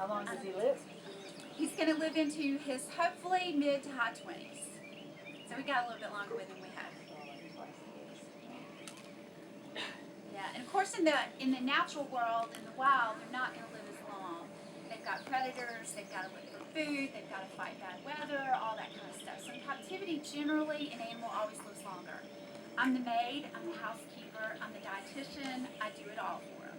How long does he live? He's going to live into his hopefully mid to high 20s. So we got a little bit longer with him we have. Yeah, and of course in the natural world, in the wild, they're not going to live as long. They've got predators, they've got to look for food, they've got to fight bad weather, all that kind of stuff. So in captivity, generally, an animal always lives longer. I'm the maid, I'm the housekeeper, I'm the dietitian, I do it all for him.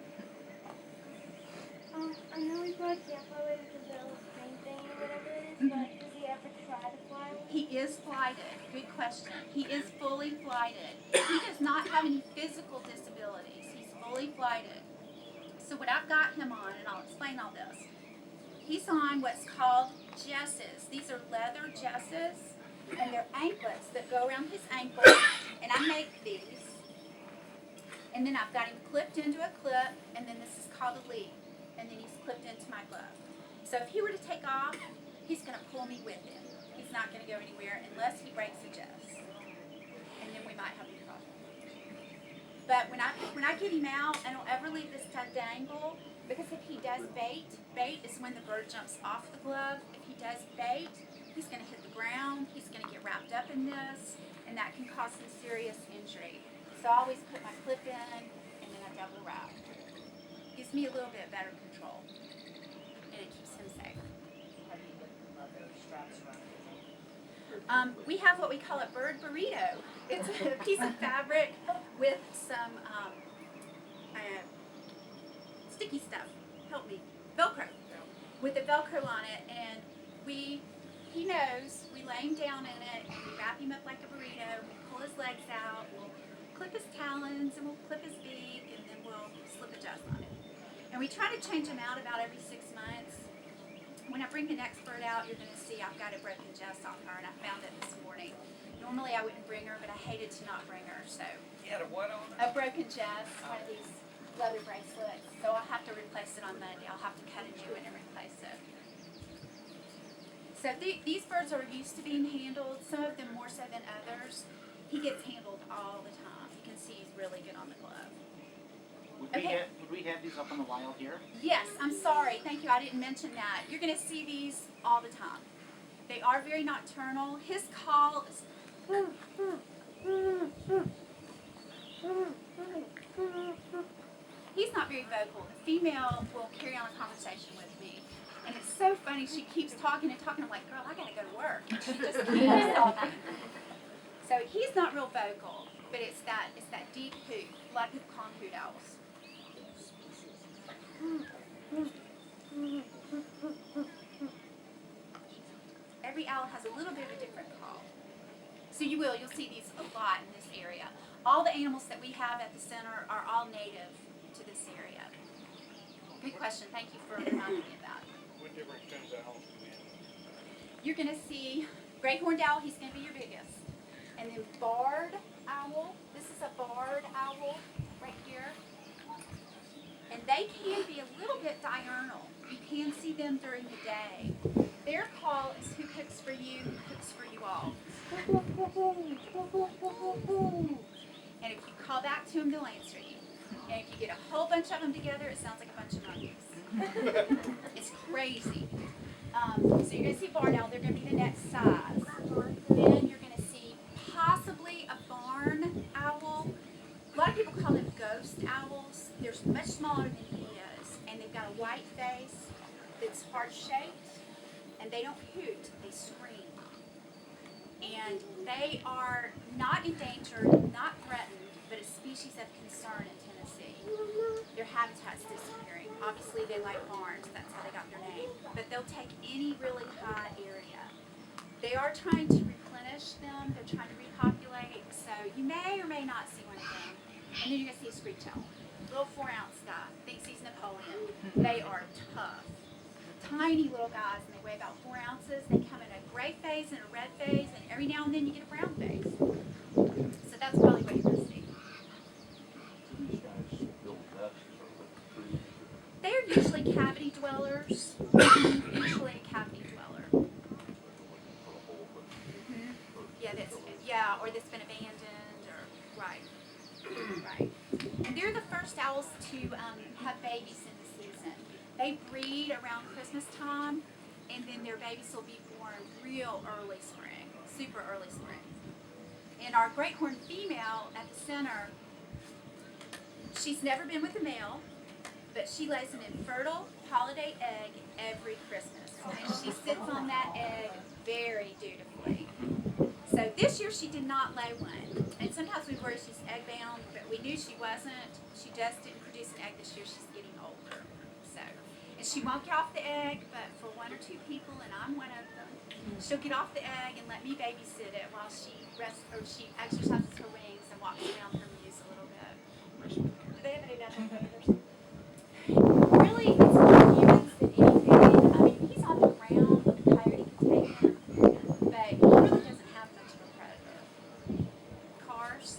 I know he brought Campo into the little spring thing or whatever it is, but does he ever try to fly away? He is flighted. Good question. He is fully flighted. He does not have any physical disabilities. He's fully flighted. So what I've got him on, and I'll explain all this, he's on what's called jesses. These are leather jesses, and they're anklets that go around his ankles, and I make these. And then I've got him clipped into a clip, and then this is called a lead, and then he's clipped into my glove. So if he were to take off, he's going to pull me with him. He's not going to go anywhere unless he breaks a jess, and then we might have a problem. But when I get him out, I don't ever leave this tucked angle, because if he does bait is when the bird jumps off the glove. If he does bait, he's going to hit the ground, he's going to get wrapped up in this, and that can cause some serious injury. So I always put my clip in, and then I double wrap. Gives me a little bit better control, and it keeps him safe. How do you get the leather straps around his ankle? We have what we call a bird burrito. It's a piece of fabric with some sticky stuff. Help me. Velcro. With the Velcro on it, and he knows, we lay him down in it, and we wrap him up like a burrito, we pull his legs out, we'll clip his talons, and we'll clip his beak, and then we'll slip a jess on it. And we try to change him out about every 6 months. When I bring the next bird out, you're going to see I've got a broken jess on her, and I found it this morning. Normally I wouldn't bring her, but I hated to not bring her, so. You had a what on it? A broken jess, one of these leather bracelets. So I'll have to replace it on Monday. I'll have to cut a new one and replace it. So these birds are used to being handled, some of them more so than others. He gets handled all the time. You can see he's really good on the glove. Would we have these up on the wild here? Yes, I'm sorry. Thank you. I didn't mention that. You're going to see these all the time. They are very nocturnal. His call is... He's not very vocal. The female will carry on a conversation with me. And it's so funny. She keeps talking and talking. I'm like, girl, I got to go to work. And she just keeps talking. So he's not real vocal, but it's that deep hoot. A lot of people call them hoot owls. Every owl has a little bit of a different call. So you'll see these a lot in this area. All the animals that we have at the center are all native to this area. Good question. Thank you for reminding me of that. What different kinds of owls do we have? You're going to see gray horned owl. He's going to be your biggest. And then barred owl. This is a barred owl right here. And they can be a little bit diurnal. You can see them during the day. Their call is who cooks for you, who cooks for you all. And if you call back to them, they'll answer you. And if you get a whole bunch of them together, it sounds like a bunch of monkeys. It's crazy. So you're going to see barn owl. They're going to be the next size. Then you're going to see possibly a barn owl. A lot of people call them ghost owls. They're much smaller than he is. And they've got a white face that's heart-shaped. And they don't hoot. They scream. And they are not endangered, not threatened, but a species of concern in Tennessee. Their habitat's disappearing. Obviously, they like barns. That's how they got their name. But they'll take any really high area. They are trying to replenish them. They're trying to repopulate. So you may or may not see one of them. And then you're going to see a screech owl. Little 4-ounce guy. Thinks he's Napoleon. They are tough. Tiny little guys, and they weigh about 4 ounces. They come in a gray phase and a red phase, and every now and then you get a brown phase. So that's probably what you're going to see. These guys build nests or live in trees. They're usually cavity dwellers. Usually a cavity dweller. Looking for a hole, but Yeah, or that's been abandoned, or right. And they're the first owls to have babies in the season. They breed around Christmas time, and then their babies will be born real early spring, super early spring. And our great horn female at the center, she's never been with a male, but she lays an infertile holiday egg every Christmas. And she sits on that egg very dutifully. So this year she did not lay one. And sometimes we worry she's egg bound, but we knew she wasn't. She just didn't produce an egg this year. She's getting older. So, and she won't get off the egg, but for one or two people, and I'm one of them, she'll get off the egg and let me babysit it while she rests, or she exercises her wings and walks around her muse a little bit. Do they have any natural predators? Really, it's more humans than anything. I mean, he's on the ground, a coyote can take him, but he really doesn't have much of a predator. Cars.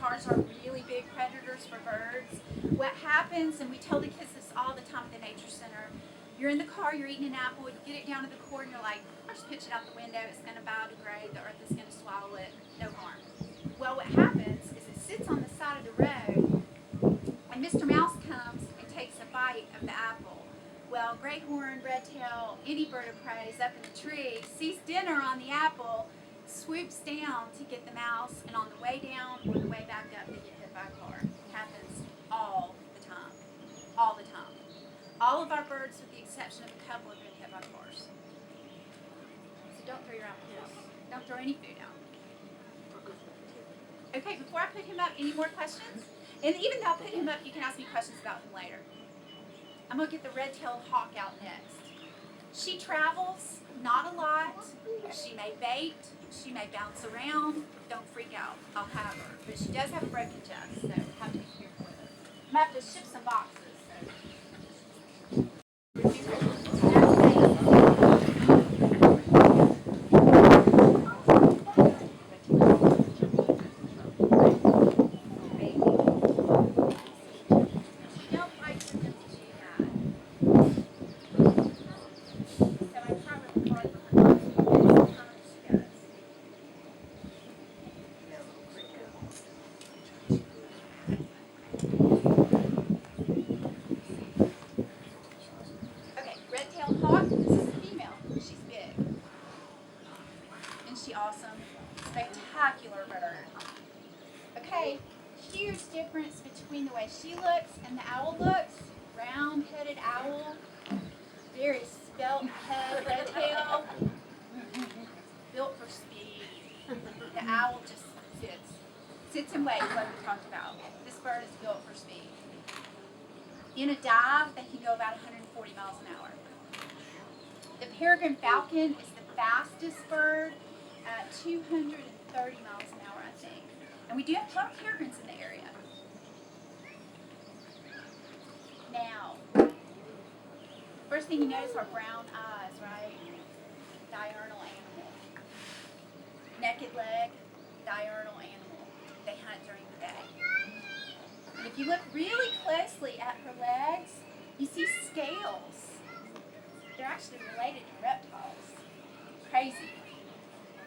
Cars are really big predators for birds. What happens, and we tell the kids this all the time at the Nature Center, you're in the car, you're eating an apple, you get it down to the cord, and you're like, I'll just pitch it out the window, it's going to biodegrade, the earth is going to swallow it, no harm. Well, what happens is it sits on the side of the road, and Mr. Mouse comes and takes a bite of the apple. Well, great horn, red tail, any bird of prey is up in the tree, sees dinner on the apple, swoops down to get the mouse, and on the way down or the way back up, they get hit by a car. It happens all the time. All the time. All of our birds, with the exception of a couple, have been hit by cars. So don't throw your apples. Don't throw any food out. Okay, before I put him up, any more questions? And even though I put him up, you can ask me questions about him later. I'm going to get the red-tailed hawk out next. She travels, not a lot. She may bait. She may bounce around. Don't freak out. I'll have her. But she does have a broken chest, so have to be careful with it. I'm going to have to ship some boxes. Okay, red-tailed hawk, this is a female. She's big. Isn't she awesome? Spectacular bird. Okay, huge difference between the way she looks and the owl looks. Round-headed owl, very spelt head, red tail, built for speed. The owl just sits and waits like we talked about. This bird is built for speed. In a dive, they can go about 140 miles an hour. The peregrine falcon is the fastest bird at 230 miles an hour, I think. And we do have 12 peregrines in the area. Now, first thing you notice are brown eyes, right? Diurnal animal. Naked leg, diurnal animal. They hunt during the day. And if you look really closely at her legs, you see scales. They're actually related to reptiles. Crazy.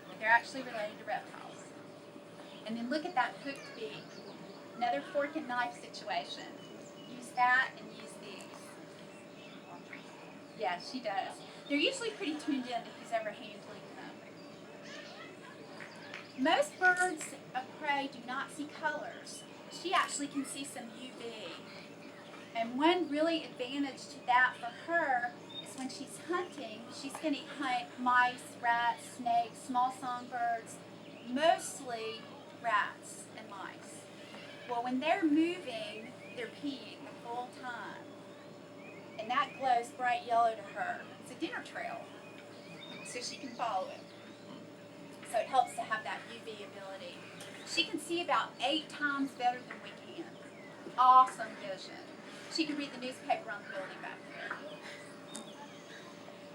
But they're actually related to reptiles. And then look at that hooked beak. Another fork and knife situation. Use that and use these. Yeah, she does. They're usually pretty tuned in to who's ever handling them. Most birds of prey do not see colors. She actually can see some UV. And one really advantage to that for her is when she's hunting, she's going to hunt mice, rats, snakes, small songbirds, mostly rats and mice. Well, when they're moving, they're peeing the whole time. And that glows bright yellow to her. It's a dinner trail, so she can follow it. So it helps to have that UV ability. She can see about 8 times better than we can. Awesome vision. She can read the newspaper on the building back there.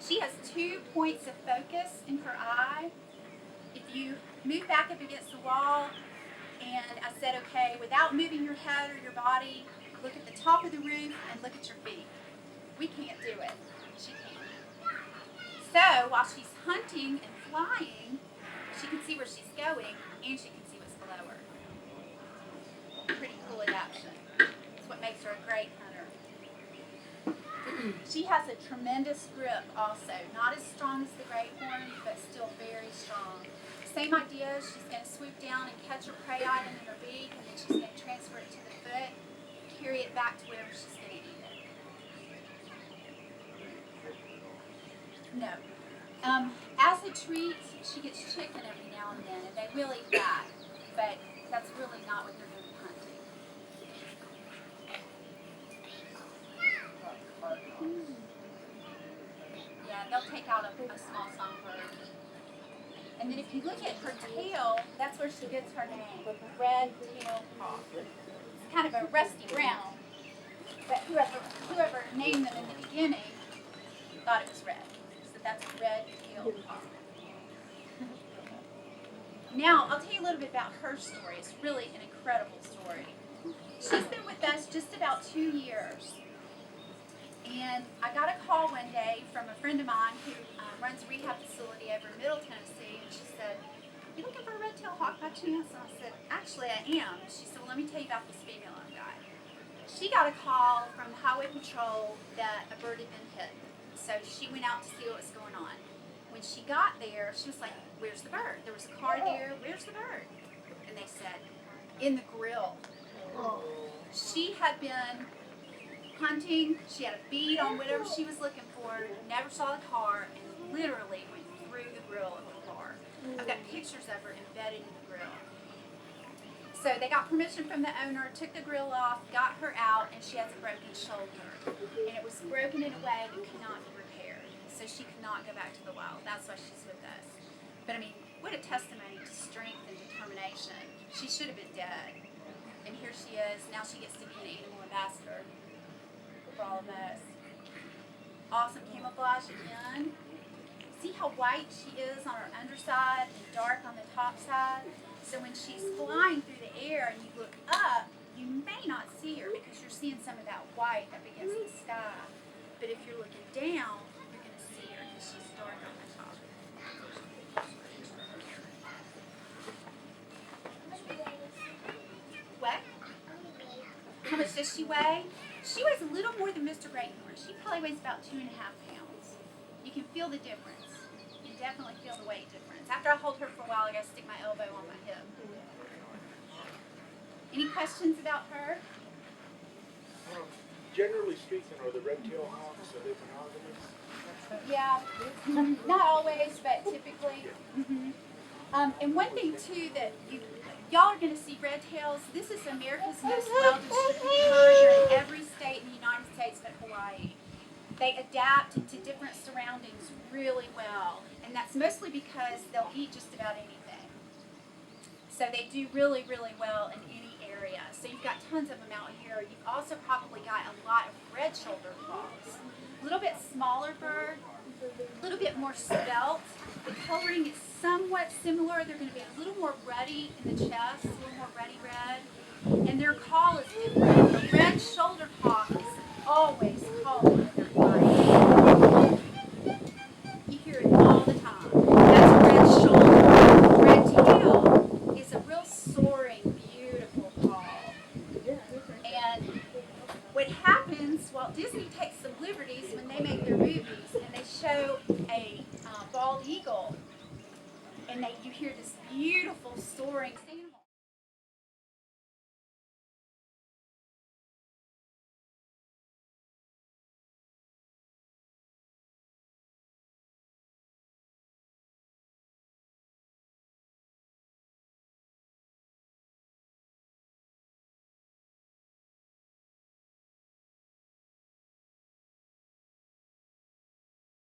She has 2 points of focus in her eye. If you move back up against the wall, and I said, okay, without moving your head or your body, look at the top of the roof and look at your feet. We can't do it. She can. So while she's hunting and flying, she can see where she's going and she can see what's below her. Pretty cool adaptation. It's what makes her a great hunter. She has a tremendous grip also. Not as strong as the great horn, but still very strong. Same idea, she's going to swoop down and catch her prey item in her beak, and then she's going to transfer it to the foot, carry it back to wherever she's going to eat it. No. As a treat, she gets chicken every now and then, and they will eat that, but that's really not what they're doing hunting. Yeah, they'll take out a small songbird. And then if you look at her tail, that's where she gets her name, red tail hawk. It's kind of a rusty brown, but whoever named them in the beginning thought it was red. So that's a red tail hawk. Now, I'll tell you a little bit about her story. It's really an incredible story. She's been with us just about 2 years. And I got a call one day from a friend of mine who runs a rehab facility over in Middle Tennessee, and she said, "You looking for a red-tailed hawk by chance?" And I said, "Actually, I am." She said, "Well, let me tell you about this female I've got." She got a call from Highway Patrol that a bird had been hit, so she went out to see what was going on. When she got there, she was like, "Where's the bird?" There was a car there. "Where's the bird?" And they said, "In the grill." She had been hunting, she had a bead on whatever she was looking for, never saw the car, and literally went through the grill of the car. I've got pictures of her embedded in the grill. So they got permission from the owner, took the grill off, got her out, and she has a broken shoulder. And it was broken in a way that could not be repaired. So she could not go back to the wild. That's why she's with us. But I mean, what a testimony to strength and determination. She should have been dead. And here she is. Now she gets to be an animal ambassador for all of us. Awesome camouflage again. See how white she is on her underside and dark on the top side? So when she's flying through the air and you look up, you may not see her because you're seeing some of that white up against the sky. But if you're looking down, you're going to see her because she's dark on the top. What? How much does she weigh? She weighs a little more than Mr. Greathorn. She probably weighs about 2.5 pounds. You can feel the difference. You can definitely feel the weight difference. After I hold her for a while, I gotta stick my elbow on my hip. Any questions about her? Generally speaking, are the red-tailed hawks, are they monogamous? Yeah, not always, but typically. And one thing too that y'all are going to see red tails. This is America's most well-distributed bird. They're in every state in the United States but Hawaii. They adapt to different surroundings really well, and that's mostly because they'll eat just about anything. So they do really, really well in any area. So you've got tons of them out here. You've also probably got a lot of red-shouldered hawks. A little bit smaller bird, a little bit more svelte. The coloring is somewhat similar. They're going to be a little more ruddy in the chest, a little more ruddy red. And their call is different. The red-shouldered hawk is always calling when they're flying. You hear it all the time. That's a red shoulder. Red tail is a real soaring, beautiful call. And what happens, Walt Disney takes some liberties when they make their movies, and they show a bald eagle, and you hear this beautiful soaring.